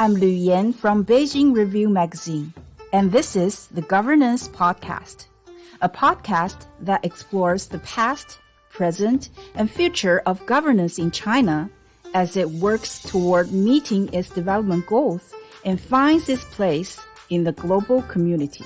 I'm Lu Yan from Beijing Review Magazine, and this is the Governance Podcast, a podcast that explores the past, present, and future of governance in China as it works toward meeting its development goals and finds its place in the global community.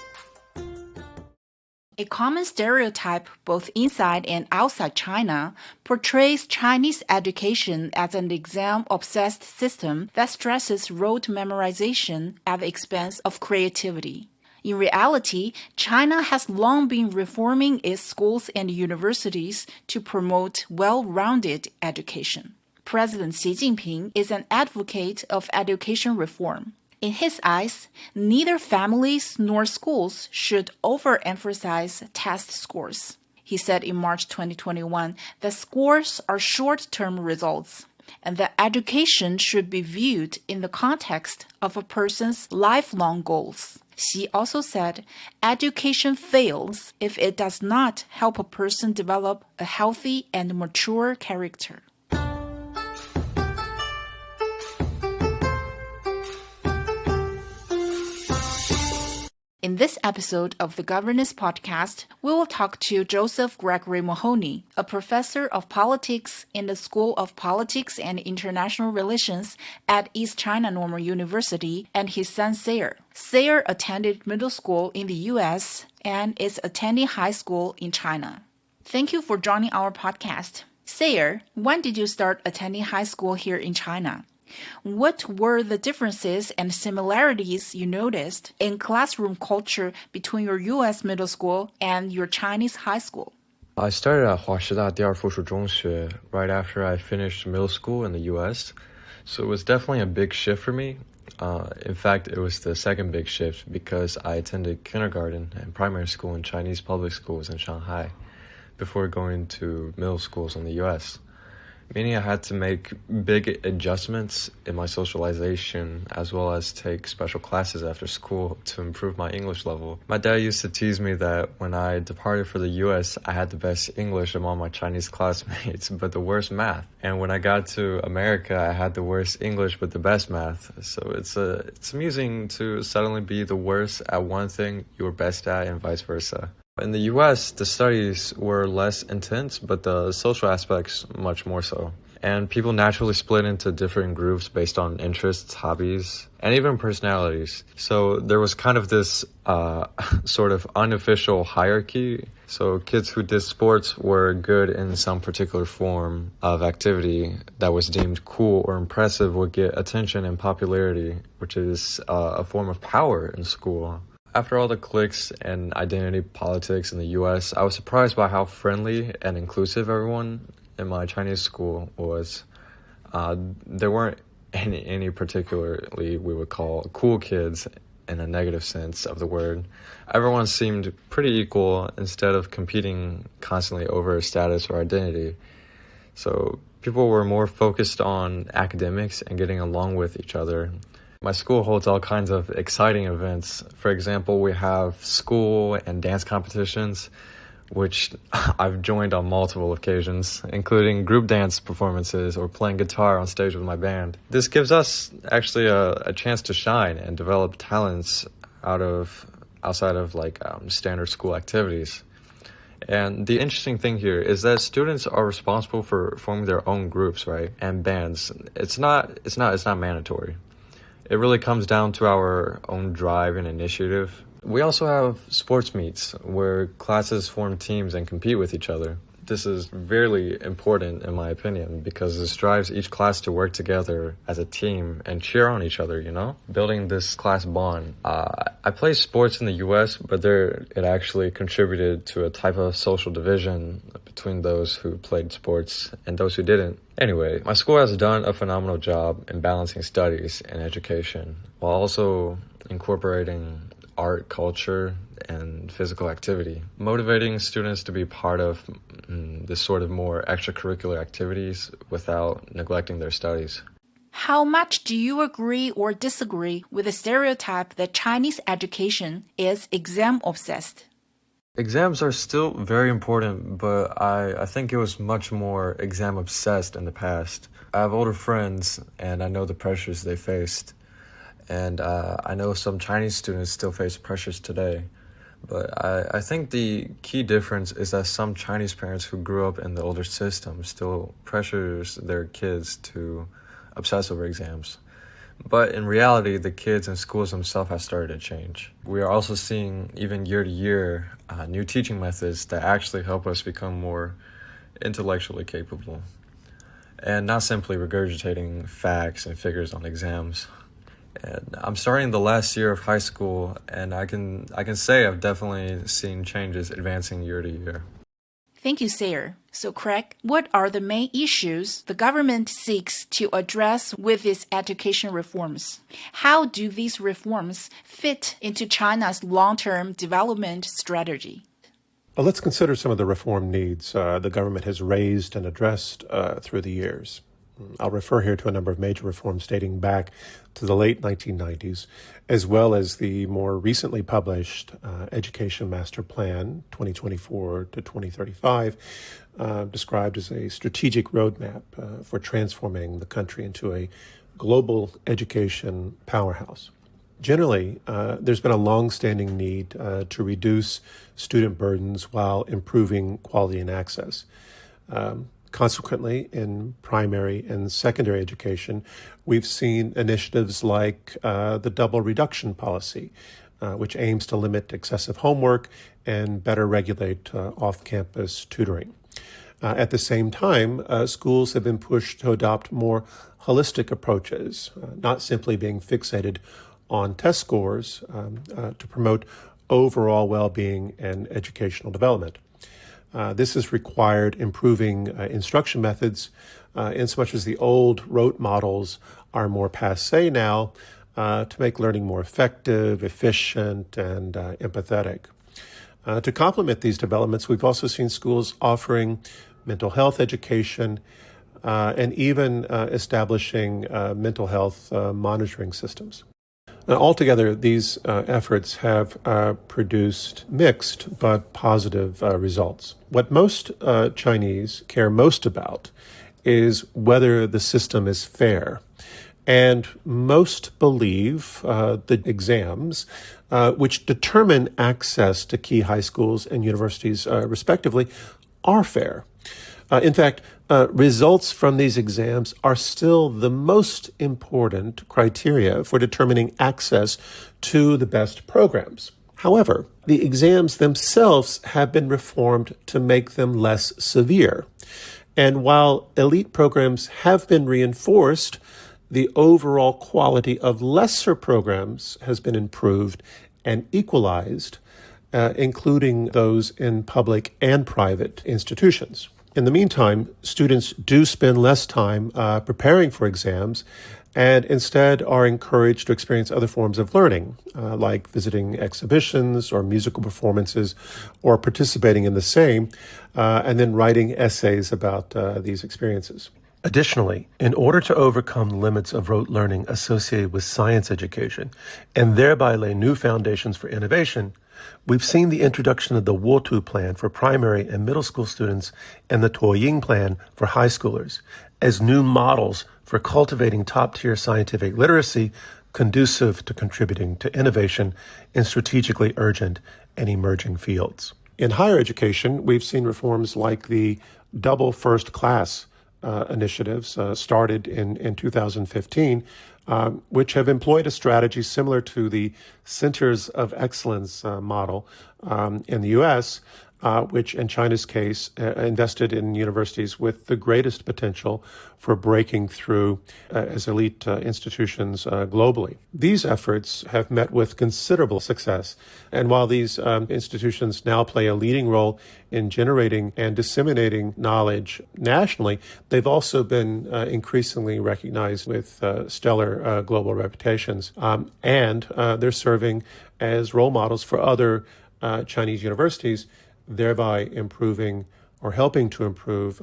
A common stereotype both inside and outside China portrays Chinese education as an exam-obsessed system that stresses rote memorization at the expense of creativity. In reality, China has long been reforming its schools and universities to promote well-rounded education. President Xi Jinping is an advocate of education reform. In his eyes, neither families nor schools should overemphasize test scores. He said in March 2021 that scores are short-term results and that education should be viewed in the context of a person's lifelong goals. Xi also said, education fails if it does not help a person develop a healthy and mature character. In this episode of the Governance Podcast, we will talk to Joseph Gregory Mahoney, a professor of politics in the School of Politics and International Relations at East China Normal University, and his son Sayer. Sayer attended middle school in the U.S. and is attending high school in China. Thank you for joining our podcast. Sayer, when did you start attending high school here in China? What were the differences and similarities you noticed in classroom culture between your U.S. middle school and your Chinese high school? I started at Huashida 第二附属中学 right after I finished middle school in the U.S., so it was definitely a big shift for me. In fact, it was the second big shift because I attended kindergarten and primary school in Chinese public schools in Shanghai before going to middle schools in the U.S., meaning I had to make big adjustments in my socialization as well as take special classes after school to improve my English level. My dad used to tease me that when I departed for the US, I had the best English among my Chinese classmates, but the worst math. And when I got to America, I had the worst English but the best math. So it's amusing to suddenly be the worst at one thing you were best at and vice versa. In the US, the studies were less intense, but the social aspects much more so. And people naturally split into different groups based on interests, hobbies, and even personalities. So there was kind of this sort of unofficial hierarchy. So kids who did sports were good in some particular form of activity that was deemed cool or impressive would get attention and popularity, which is a form of power in school. After all the cliques and identity politics in the U.S., I was surprised by how friendly and inclusive everyone in my Chinese school was. There weren't any particularly we would call cool kids in a negative sense of the word. Everyone seemed pretty equal instead of competing constantly over status or identity. So people were more focused on academics and getting along with each other. My school holds all kinds of exciting events. For example, we have school and dance competitions, which I've joined on multiple occasions, including group dance performances or playing guitar on stage with my band. This gives us actually a chance to shine and develop talents outside of standard school activities. And the interesting thing here is that students are responsible for forming their own groups, right? And bands. It's not mandatory. It really comes down to our own drive and initiative. We also have sports meets where classes form teams and compete with each other. This is very important in my opinion because this drives each class to work together as a team and cheer on each other, building this class bond. I played sports in the U.S., but it actually contributed to a type of social division between those who played sports and those who didn't. Anyway, my school has done a phenomenal job in balancing studies and education while also incorporating art, culture, and physical activity, motivating students to be part of this sort of more extracurricular activities without neglecting their studies. How much do you agree or disagree with the stereotype that Chinese education is exam-obsessed? Exams are still very important, but I think it was much more exam-obsessed in the past. I have older friends, and I know the pressures they faced. And I know some Chinese students still face pressures today. But I think the key difference is that some Chinese parents who grew up in the older system still pressures their kids to obsess over exams. But in reality, the kids and schools themselves have started to change. We are also seeing, even year to year, new teaching methods that actually help us become more intellectually capable, and not simply regurgitating facts and figures on exams. And I'm starting the last year of high school, and I can say I've definitely seen changes advancing year to year. Thank you, Sayre. So, Craig, what are the main issues the government seeks to address with its education reforms? How do these reforms fit into China's long-term development strategy? Well, let's consider some of the reform needs the government has raised and addressed through the years. I'll refer here to a number of major reforms dating back to the late 1990s, as well as the more recently published Education Master Plan 2024 to 2035, described as a strategic roadmap for transforming the country into a global education powerhouse. Generally, there's been a long-standing need to reduce student burdens while improving quality and access. Consequently, in primary and secondary education, we've seen initiatives like the double reduction policy, which aims to limit excessive homework and better regulate off-campus tutoring. At the same time, schools have been pushed to adopt more holistic approaches, not simply being fixated on test scores to promote overall well-being and educational development. This has required improving instruction methods in so much as the old rote models are more passé now to make learning more effective, efficient, and empathetic. To complement these developments, we've also seen schools offering mental health education and even establishing mental health monitoring systems. Altogether, these efforts have produced mixed but positive results. What most Chinese care most about is whether the system is fair. And most believe the exams, which determine access to key high schools and universities respectively, are fair. In fact, results from these exams are still the most important criteria for determining access to the best programs. However, the exams themselves have been reformed to make them less severe. And while elite programs have been reinforced, the overall quality of lesser programs has been improved and equalized, including those in public and private institutions. In the meantime, students do spend less time preparing for exams and instead are encouraged to experience other forms of learning, like visiting exhibitions or musical performances or participating in the same, and then writing essays about these experiences. Additionally, in order to overcome the limits of rote learning associated with science education and thereby lay new foundations for innovation, we've seen the introduction of the Wotu plan for primary and middle school students and the Tuoying plan for high schoolers as new models for cultivating top-tier scientific literacy conducive to contributing to innovation in strategically urgent and emerging fields. In higher education, we've seen reforms like the double first class initiatives started in 2015, which have employed a strategy similar to the Centers of Excellence model in the U.S., which in China's case invested in universities with the greatest potential for breaking through as elite institutions globally. These efforts have met with considerable success, and while these institutions now play a leading role in generating and disseminating knowledge nationally, they've also been increasingly recognized with stellar global reputations, and they're serving as role models for other Chinese universities, thereby improving or helping to improve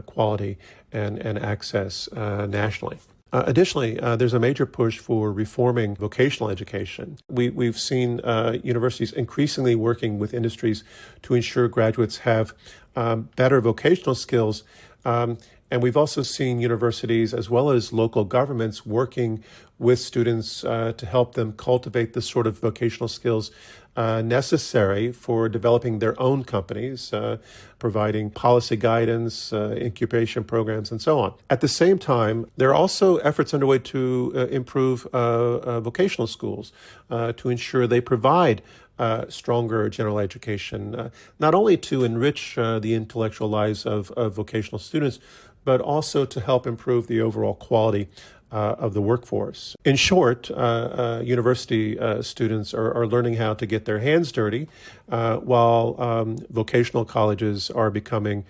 quality and access nationally. Additionally, there's a major push for reforming vocational education. We've seen universities increasingly working with industries to ensure graduates have better vocational skills And we've also seen universities as well as local governments working with students to help them cultivate the sort of vocational skills necessary for developing their own companies, providing policy guidance, incubation programs, and so on. At the same time, there are also efforts underway to improve vocational schools to ensure they provide stronger general education, not only to enrich the intellectual lives of vocational students, but also to help improve the overall quality of the workforce. In short, university students are learning how to get their hands dirty, while vocational colleges are becoming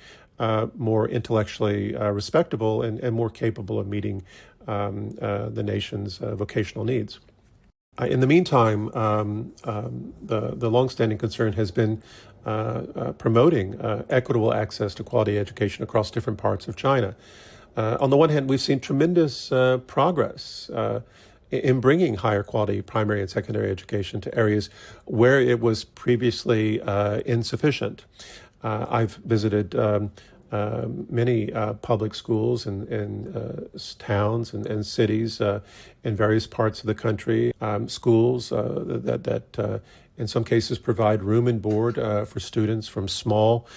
more intellectually respectable and more capable of meeting the nation's vocational needs. In the meantime, the longstanding concern has been promoting equitable access to quality education across different parts of China. On the one hand, we've seen tremendous progress in bringing higher quality primary and secondary education to areas where it was previously insufficient. I've visited many public schools in towns and cities in various parts of the country, schools that in some cases provide room and board for students from small,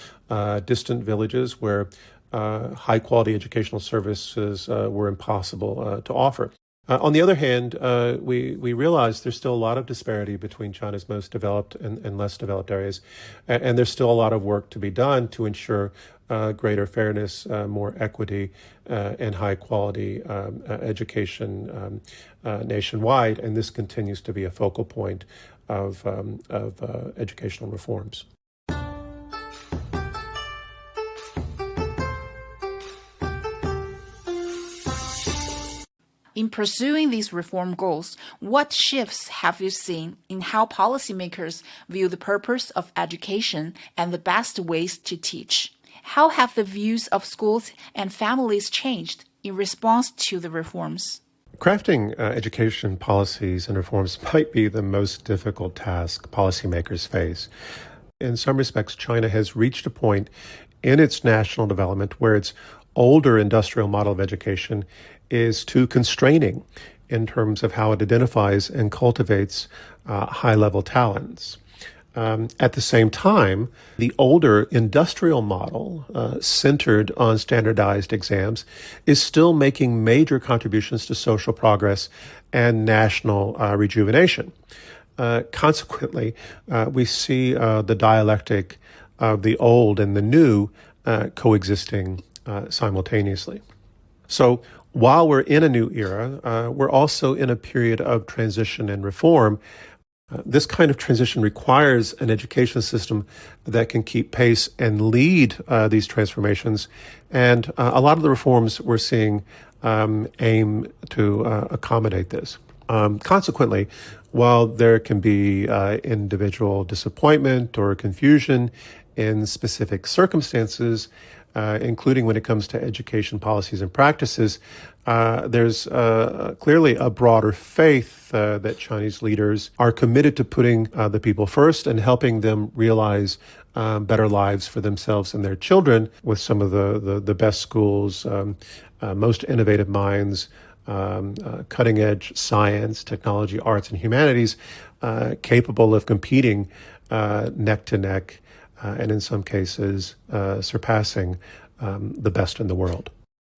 distant villages where high quality educational services were impossible to offer. On the other hand, we realize there's still a lot of disparity between China's most developed and less developed areas, and there's still a lot of work to be done to ensure greater fairness, more equity, and high quality education nationwide, and this continues to be a focal point of educational reforms. In pursuing these reform goals, what shifts have you seen in how policymakers view the purpose of education and the best ways to teach? How have the views of schools and families changed in response to the reforms? Crafting education policies and reforms might be the most difficult task policymakers face. In some respects, China has reached a point in its national development where its older industrial model of education is too constraining in terms of how it identifies and cultivates high-level talents. At the same time, the older industrial model, centered on standardized exams, is still making major contributions to social progress and national rejuvenation. Consequently, we see the dialectic of the old and the new coexisting simultaneously. So while we're in a new era, we're also in a period of transition and reform. This kind of transition requires an education system that can keep pace and lead these transformations. And a lot of the reforms we're seeing aim to accommodate this. Consequently, while there can be individual disappointment or confusion in specific circumstances, including when it comes to education policies and practices, there's clearly a broader faith that Chinese leaders are committed to putting the people first and helping them realize better lives for themselves and their children with some of the best schools, most innovative minds, cutting-edge science, technology, arts, and humanities capable of competing neck to neck and in some cases surpassing the best in the world.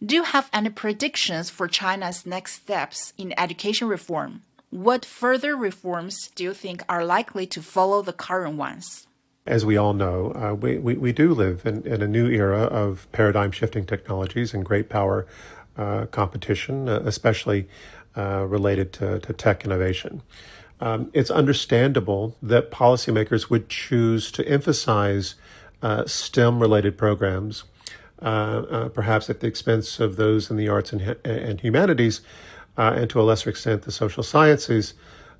Do you have any predictions for China's next steps in education reform? What further reforms do you think are likely to follow the current ones? As we all know, we do live in a new era of paradigm-shifting technologies and great power competition, especially related to tech innovation. It's understandable that policymakers would choose to emphasize STEM-related programs, perhaps at the expense of those in the arts and humanities, and to a lesser extent the social sciences.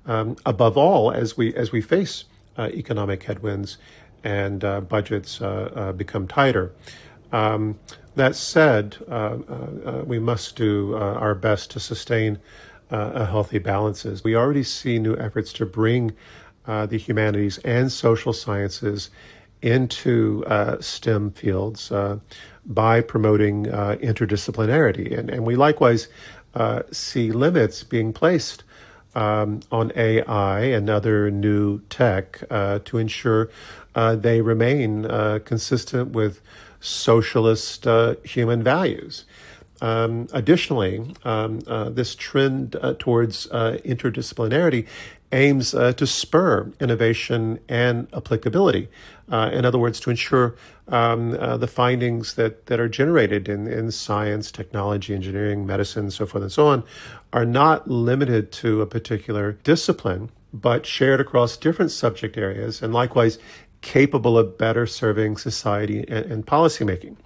Above all, as we face economic headwinds and budgets become tighter. That said, we must do our best to sustain a healthy balances. We already see new efforts to bring the humanities and social sciences into STEM fields. by promoting interdisciplinarity. And we likewise see limits being placed on AI and other new tech to ensure they remain consistent with socialist human values. Additionally, this trend towards interdisciplinarity aims to spur innovation and applicability. In other words, to ensure the findings that are generated in science, technology, engineering, medicine, so forth and so on, are not limited to a particular discipline, but shared across different subject areas and likewise capable of better serving society and policymaking.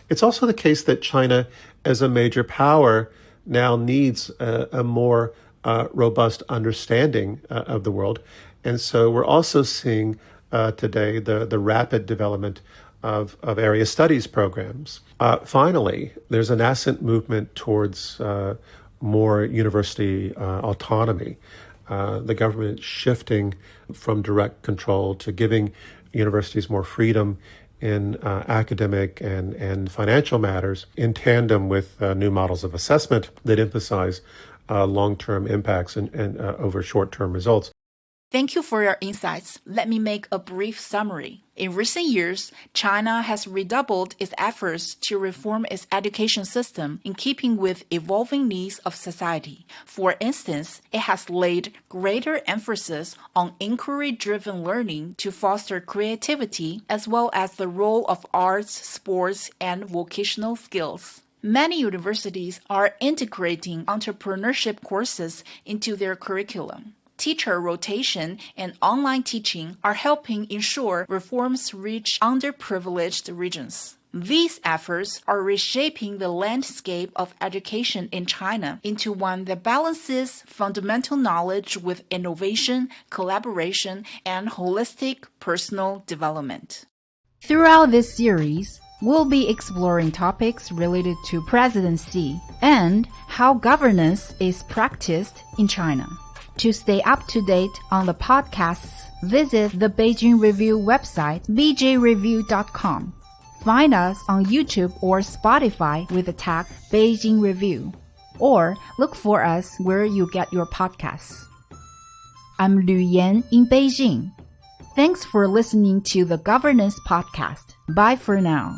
It's also the case that China, as a major power, now needs a more robust understanding of the world. And so we're also seeing today the rapid development of area studies programs. Finally, there's a nascent movement towards more university autonomy. The government shifting from direct control to giving universities more freedom in academic and financial matters in tandem with new models of assessment that emphasize long-term impacts and over short-term results. Thank you for your insights. Let me make a brief summary. In recent years, China has redoubled its efforts to reform its education system in keeping with evolving needs of society. For instance, it has laid greater emphasis on inquiry-driven learning to foster creativity, as well as the role of arts, sports, and vocational skills. Many universities are integrating entrepreneurship courses into their curriculum. Teacher rotation and online teaching are helping ensure reforms reach underprivileged regions. These efforts are reshaping the landscape of education in China into one that balances fundamental knowledge with innovation, collaboration, and holistic personal development. Throughout this series, we'll be exploring topics related to President Xi and how governance is practiced in China. To stay up to date on the podcasts, visit the Beijing Review website, bjreview.com. Find us on YouTube or Spotify with the tag Beijing Review, or look for us where you get your podcasts. I'm Lu Yan in Beijing. Thanks for listening to the Governance Podcast. Bye for now.